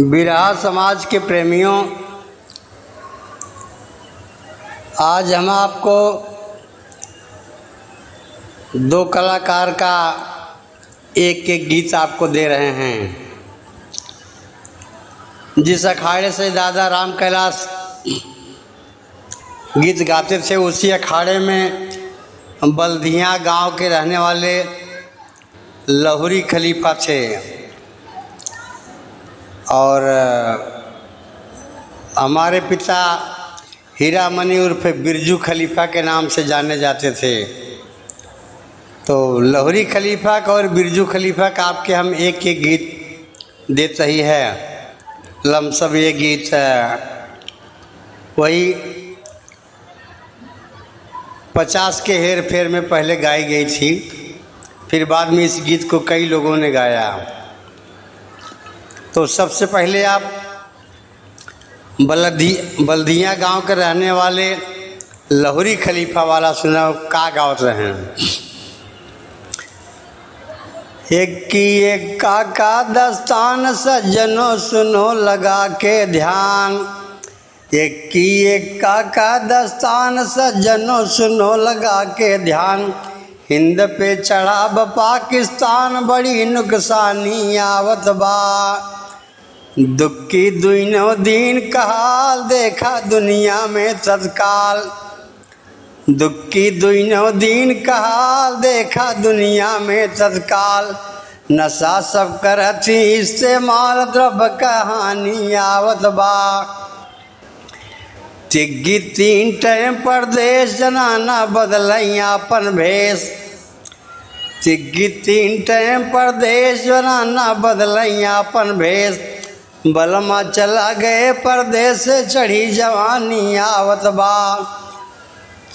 बिरहा समाज के प्रेमियों, आज हम आपको दो कलाकार का एक एक गीत आपको दे रहे हैं। जिस अखाड़े से दादा राम कैलाश गीत गाते थे, उसी अखाड़े में बल्दिया गांव के रहने वाले लाहुरी खलीफा थे और हमारे पिता हीरामनी उर्फ बिरजू खलीफा के नाम से जाने जाते थे। तो लाहुरी खलीफा का और बिरजू खलीफा का आपके हम एक एक गीत देते ही है। लमसम ये गीत वही 50 के हेर फेर में पहले गाई गई थी, फिर बाद में इस गीत को कई लोगों ने गाया। तो सबसे पहले आप बल्दिया गांव के रहने वाले लाहुरी खलीफा वाला सुनाओ का गावत रहे हैं। एक की एक का दस्तान सज्जनों सुनो लगा के ध्यान। एक की एक का दस्तान सज्जनों सुनो लगा के ध्यान। हिंद पे चढ़ा पाकिस्तान बड़ी नुकसानी आवत बा। दुख की दुइनो दीन का हाल देखा दुनिया में तत्काल। दुख की दुइनो दीन का हाल देखा दुनिया में तत्काल। नशा सब करती इस्तेमाल द्रव कहानी आवत बा। तिग्गी 3 टाइम परदेश जनाना बदलैया अपन भेष। तिग्गी 3 टाइम परदेश जनाना बदलैया अपन भेष। बलमा चला गए परदेश से चढ़ी जवानी आवत बा।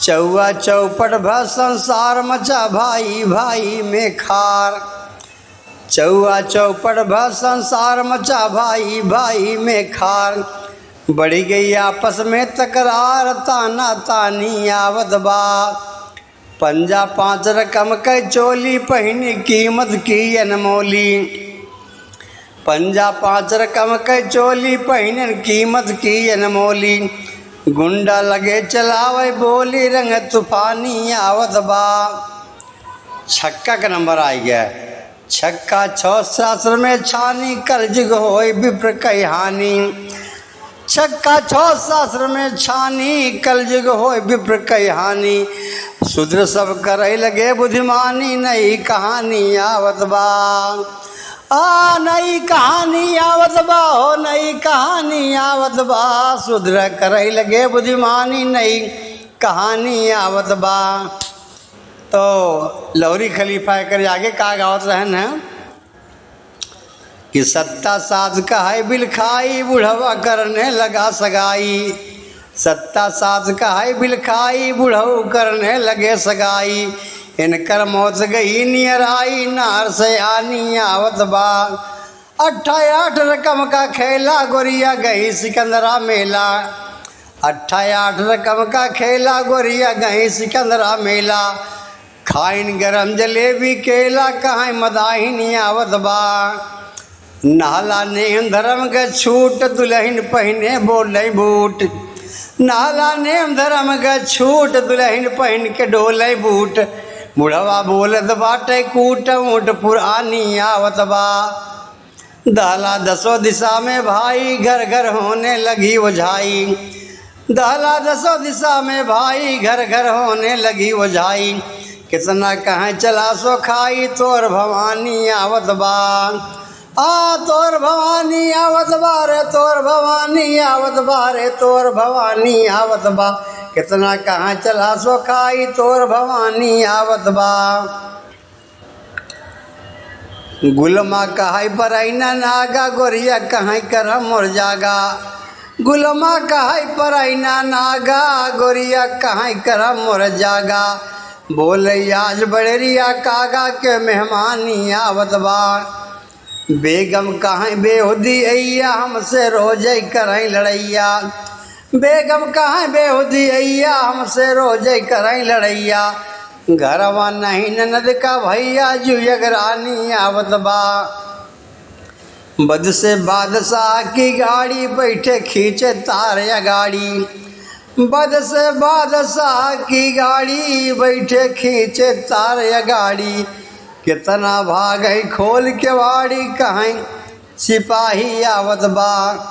चौआ चौपट भ संसार मचा भाई भाई में खार। चौआ चौपट भ संसार मचा भाई भाई में खार। बढ़ी गई आपस में तकरार ताना तानी आवत बा। पंजा 5 रकम के चोली पहनी कीमत की अनमोली। पंजा 5 रकम के चोली पहनन कीमत की अनमोली। गुंडा लगे चलावे बोली रंग तूफानी आवत बा। छक्का का नंबर आ गया। छक्का 6 शास्त्र में छानी कर्जुग होय विप्र कहानी। छक्का 6 शास्त्र में छानी कलजुग होय विप्र कहानी। शूद्र सब करे लगे बुद्धिमानी नई कहानी आवत बा। नई कहानी आवत बा हो नई कहानी आवत बा। शूद्र करे लगे बुद्धिमानी नई कहानी आवत बा। तो लाहुरी खलीफा कर आगे का गावत रहन है कि सत्ता साध का है बिल खाई बुढ़वा करने लगा सगाई। सत्ता साध का है बिल खाई बुढ़ऊ करने लगे सगाई। इनकर मौत गई नियर आई नार से आनी आवत बा। 88 रकम का खेला गोरिया गई सिकंदरा मेला। 88 रकम का खेला गोरिया गई सिकंदरा मेला। खाइन गरम जलेबी केला कहाँ मदाहिनी आवत बा। नाला नेम धर्म के छूट दुल्हन पहने बोले बूट। नाला नेम धर्म के छूट दुल्हन पहन के डोले बूट। बुढ़वा बोलत बाटे कूट ऊट पुरानी आवत बा। दहला 10 दिशा में भाई घर घर होने लगी ओझाई। दहला 10 दिशा में भाई घर घर होने लगी ओझाई। कितना कहाँ चला सो खाई तोर भवानी आवत बा। तोर भवानी आवत बा रे तोर भवानी आवत बा रे तोर भवानी आवत बा। कितना कहाँ चला सो खाई तोर भवानी आवत बा। गुलमा कहाई परैना नागा गोरिया कहाँ कर मोर जागा। गुलमा कहाई परैना नागा गोरिया कहाँ कर मोर जागा। बोले आज बड़ेरिया कागा के मेहमानी आवत बा। बेगम कहाँ बेहुदी अय्या हमसे रोज करई लड़ैया। बेगम कहाँ बेहुदी अय्या हमसे रोज करई लड़ैया। घरवा नहीं ननद का भैया जुयगरानी आवत बा। बद से बादशाह की गाड़ी बैठे खींचे तार या गाड़ी। बद से बादशाह की गाड़ी बैठे खींचे तार या गाड़ी। कितना भागई खोल के वाड़ी कहीं सिपाही आवत बा।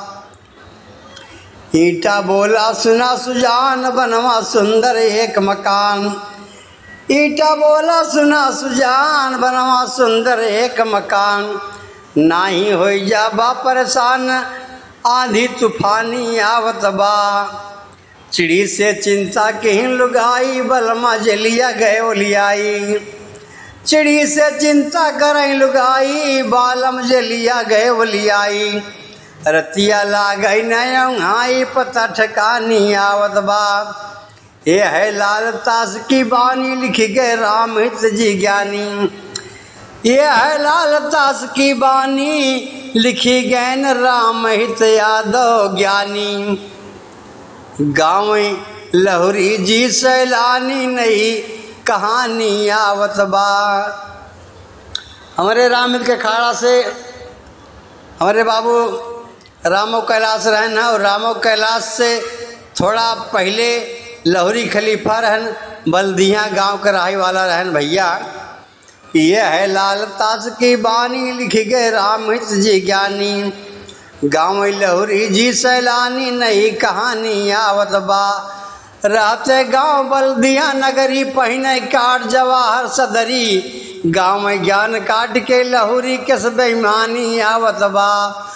ईटा बोला सुना सुजान बनवा सुंदर एक मकान। ईटा बोला सुना सुजान बनवा सुंदर एक मकान। नाही हो जा बा परेशान आंधी तूफानी आवत बा। चिड़ी से चिंता कहीं लुगाई बलमा जलिया गए ओलियाई। चिड़ी से चिंता करें लुगाई बालम जलिया गए ओलियाई। रतिया लागई नई पता ठिकानी आवत बा। ये है लाल ताश की बानी लिखी गए राम हित जी ज्ञानी। ये है लाल ताश की बानी लिखी गए राम हित यादव ज्ञानी। गाँव लहुरी जी सैलानी नई कहानी आवत बा। हमारे राम के खाड़ा से हमारे बाबू रामो कैलाश रहन और रामो कैलाश से थोड़ा पहले लहुरी खलीफा रहन बल्दिया गांव के रहाई वाला रहन भैया। ये है लाल ताश की बानी लिखी गए राम हित जी ज्ञानी। गाँव लहुरी जी सैलानी नई कहानी आवत बा। रहते गांव बल्दिया नगरी पहिने काट जवाहर सदरी। गाँव में ज्ञान काट के लहुरी किस बेईमानी आवत बा।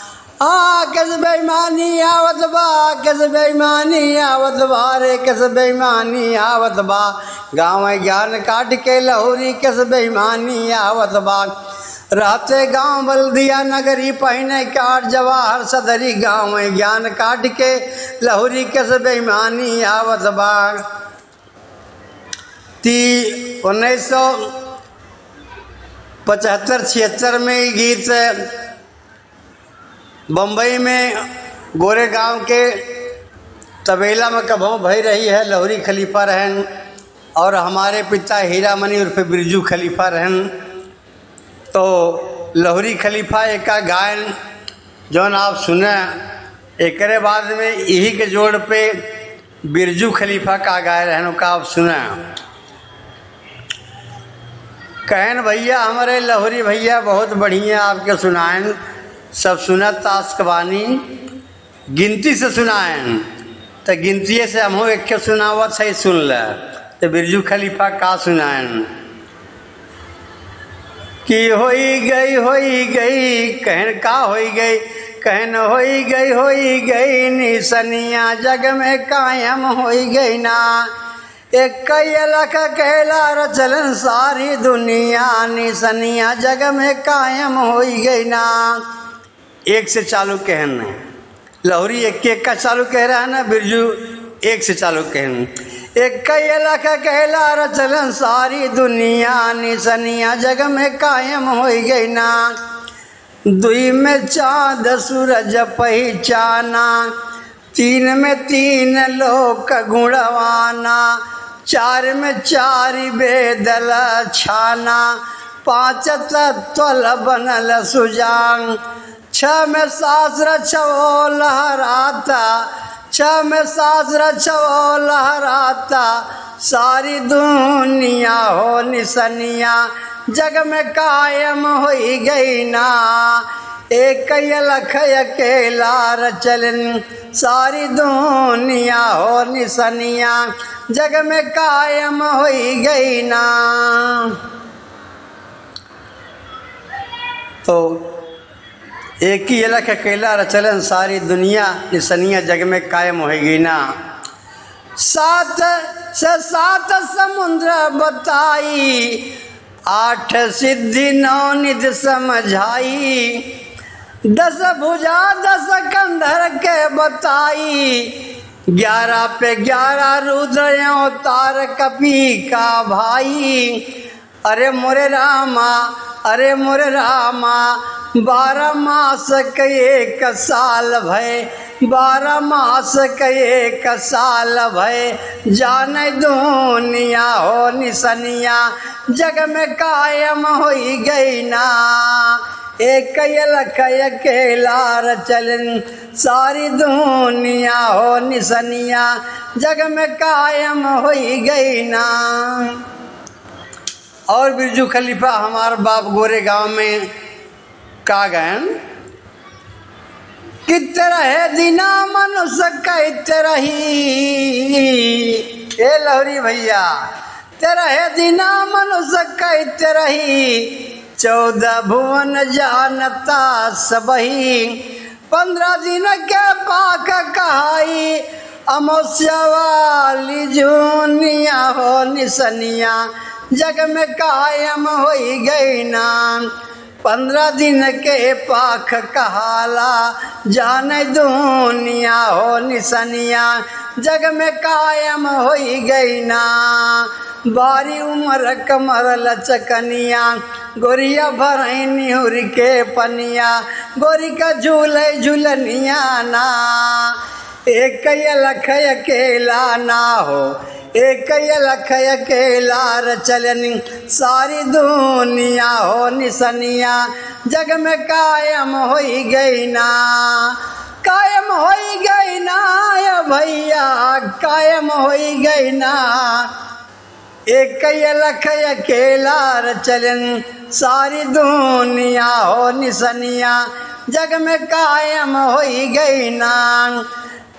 किस बेईमानी आवत बा किस बेईमानी आवत बा रे किस बेईमानी आवत बा। गाँव में ज्ञान काट के लहुरी किस बेईमानी आवत बा। रहते गांव बल्दिया नगरी पहिने काट जवाहर सदरी। गाँव में ज्ञान काट के लहुरी किस बेईमानी आवत बा। 1975-76 में ये गीत बम्बई में गोरे गांव के तबेला में कभों भई रही है। लहुरी खलीफा रहन और हमारे पिता हीरामणि उर्फ बिरजू खलीफा रहन। तो लहुरी खलीफा एक का गायन जौन आप सुने एक बाद में यही के जोड़ पे बिरजू खलीफा का गाय रहन का आप सुने। कहन भैया हमारे लहुरी भैया बहुत बढ़िया आपके सुनाएन। सब सुना ताश कबानी गिनती से सुनाएन तो गिनती से हम एक के सुनावत सही सुन ल। तो बिरजू खलीफा का सुनाएन कि होई गई कहन का होई गई कहन होई गई निसनिया जग में कायम होई गई ना। एक लख कहला रचलन सारी दुनिया निसनिया जग में कायम होई गई ना। एक से चालू कहन लहुरी एक का चालू कह रहा है ना बिरजू एक से चालू कहन। एक लख कहला रचलन सारी दुनिया निसनिया जग में कायम हो गई ना। दुई में चाँद सूरज पहचाना। तीन में तीन लोक गुणवाना। चार में चार बेदल छाना। पाँच तत्व बनल सुजान। छः में शास्त्र छवो लहराता। छः में शास्त्र छवो लहराता। सारी दुनिया हो निसनिया जग में कायम हो गई ना। एक लख अकेला रचलन सारी दुनिया हो निसनिया जग में कायम हो गई ना। तो एक ही लख अकेला रचलन सारी दुनिया निसनिया जग में कायम हो गई ना। 7 से 7 समुद्र बताई। 8 सिद्धि 9 निधि समझाई। 10 भुजा 10 कंधर के बताई। 11 पे 11 रुद्र तार कपी का भाई। अरे मोरे रामा 12 मास के एक साल भय। 12 मास के एक साल भय। जाने दुनिया हो निसनिया जग में कायम हो गई ना। एक लख अकेला रचलन सारी दुनिया हो निसनिया जग में कायम हो गई ना। और बिरजू खलीफा हमार बाप गोरे गांव में का गयन कित रहे दिना मनुष्य कैत रही। ए लहरी भैया तेरा है दिना मनुष्य कैत रही 14 भुवन जानता सबही 15 दिन के पाक कहाई अमोस्या वाली जूनिया हो निसनिया जग में कायम हो गई ना। 15 दिन के पाख कहाला जाने दुनिया हो निसनिया जग में कायम हो गई ना। बारी उम्र कमर लचकनिया गोरिया भरई निहुर के पनिया गोरी का झूले झूलनिया ना। एक लख अकेला ना हो एक लख अकेला रचलनी सारी दुनिया हो निसनिया जग में कायम हो गई ना। कायम हो गई ना भैया कायम हो गई ना। एक लख अकेला रचलन सारी दुनिया हो निसनिया जग में कायम हो गई ना।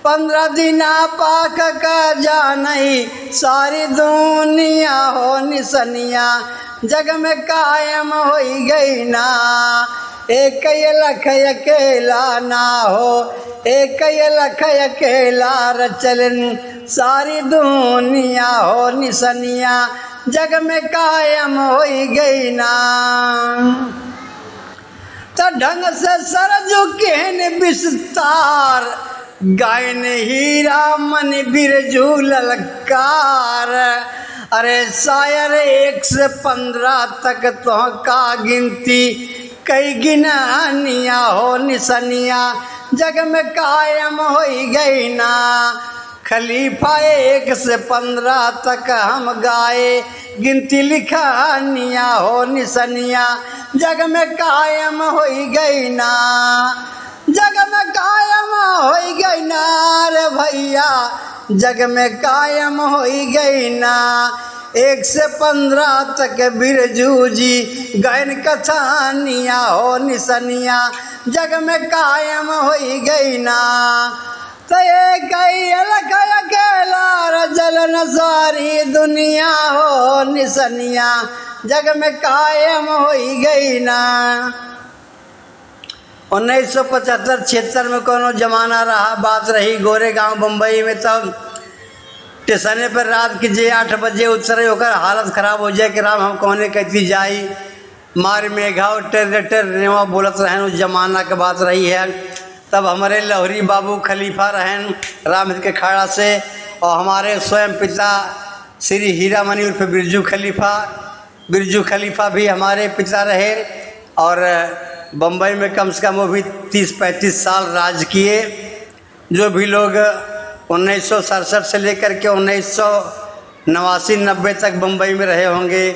15 दिना पाक का जानई सारी दुनिया हो निसनिया जग में कायम हो गई ना। एक लख अकेला ना हो एक लख अकेला रचलन सारी दुनिया हो निसनिया जग में कायम हो गई ना। तो ढंग से सरजू केहन विस्तार गायन हीरा मन बिरजू ललकार। अरे शायर 1 से 15 तक तो का गिनती कई गिनानिया हो निसनिया जग में कायम हो गई ना। खलीफा 1 से 15 तक हम गाए गिनती लिखानिया हो निसनिया जग में कायम हो गई ना। जग में कायम हो गई ना रे भैया जग में कायम हो गई ना। 1 से 15 तक बिरजू जी गायन कथानिया हो निसनिया जग में कायम हो गई ना। तो एक लख अकेला रचलन सारी दुनिया हो निसनिया जग में कायम हो गई ना। 1975-76 में कोनो जमाना रहा बात रही गोरे गांव बम्बई में। तब स्टेशन पर रात के 8 बजे उतरे होकर हालत ख़राब हो जाए कि राम हम कहने कहती जाई मार मेघा टर नेवा बोलत रहन। उस जमाना के बात रही है। तब हमारे लहरी बाबू खलीफा रहन राम के खाड़ा से और हमारे स्वयं पिता श्री हीरामणि उर्फ बिरजू खलीफा भी हमारे पिता रहे और बम्बई में कम से कम वो भी 30-35 साल राज किए। जो भी लोग 1967 से लेकर के 1989-90 तक बम्बई में रहे होंगे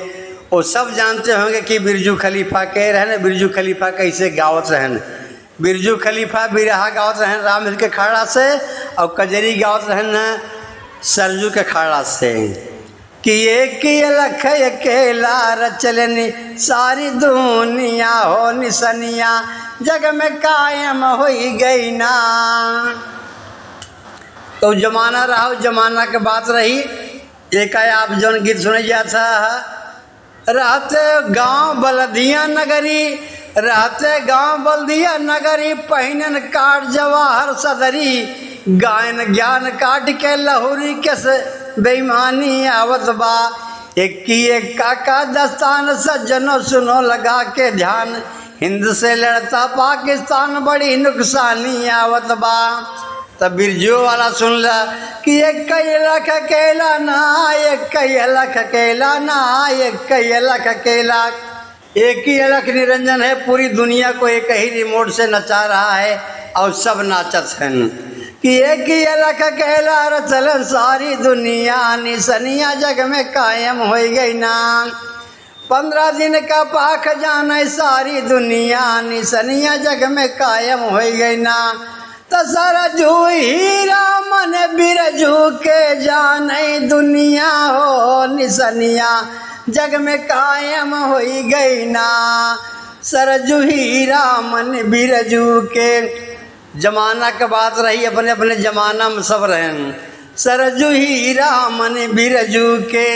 वो सब जानते होंगे कि बिरजू खलीफा के रहन बिरजू खलीफा कैसे गावत रहन। बिरजू खलीफा बिरहा गावत रहन राम के खाड़ा से और कजरी गावत रहन सरजू के खाड़ा से कि एक लख अकेला रचलनी सारी दुनिया हो निसनिया जग में कायम हो गई ना। तो जमाना रहा उस जमाना के बात रही। एक आप जौन गीत सुने जाता रहते गांव बलदिया नगरी रहते गांव बलदिया नगरी पहिनन काट जवाहर सदरी गायन ज्ञान काट के लहुरी के से बेईमानी आवत बा। एक काका दस्तान सज्जनों सुनो लगा के ध्यान हिंद से लड़ता पाकिस्तान बड़ी नुकसानी आवत बा। तब बिरजू वाला सुन ला कि 1 लख अकेला ना 1 लख अकेला ना 1 लख अकेला। 1 लख निरंजन है पूरी दुनिया को एक ही रिमोट से नचा रहा है और सब नाचत हैं कि 1 लख अकेला रचलन सारी दुनिया निसनिया जग में कायम हो गई ना। 15 दिन का पाख जाने सारी दुनिया, निसनिया जग में कायम हो गई ना। तो सरजू हीरा मन बिरजू के जाने दुनिया हो, निसनिया जग में कायम हो गई ना। सरजू हीरा मन बिरजू के, जमाना का बात रही, अपने अपने जमाना में सब रहें। सरजू हीरा मन बिरजू के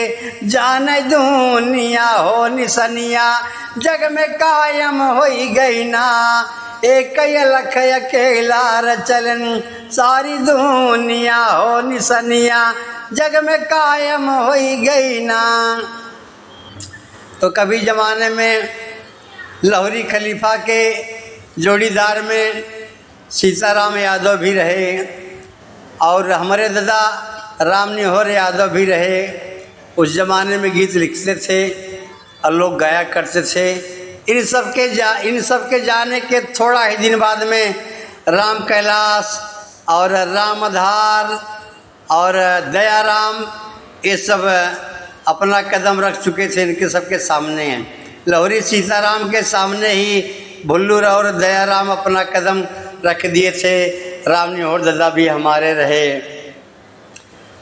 जाने दुनिया हो, निसनिया जग में कायम हो गई ना। एक लख अकेला रचलन सारी दुनिया हो, निसनिया जग में कायम हो गई ना। तो कभी ज़माने में लाहौरी खलीफा के जोड़ीदार में सीताराम यादव भी रहे और हमारे दादा राम निहोर यादव भी रहे। उस ज़माने में गीत लिखते थे और लोग गाया करते थे। इन सब के जाने के थोड़ा ही दिन बाद में राम कैलाश और राम आधार और दयाराम ये सब अपना कदम रख चुके थे। इनके सबके सामने हैं। लाहौरी सीताराम के सामने ही भुल्लू और दयाराम अपना कदम रख दिए थे। राम निहोर दादा भी हमारे रहे।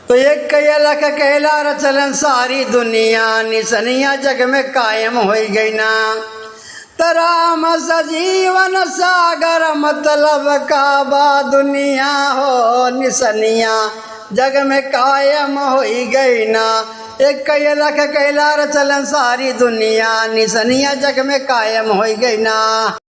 तो एक लख कहला रचलन सारी दुनिया, निसनिया जग में कायम हो गई ना। तराम सजीवन सागर मतलब काबा दुनिया हो, निसनिया जग में कायम हो गई ना। एक लख कहला रचलन सारी दुनिया, निसनिया जग में कायम हो गई ना।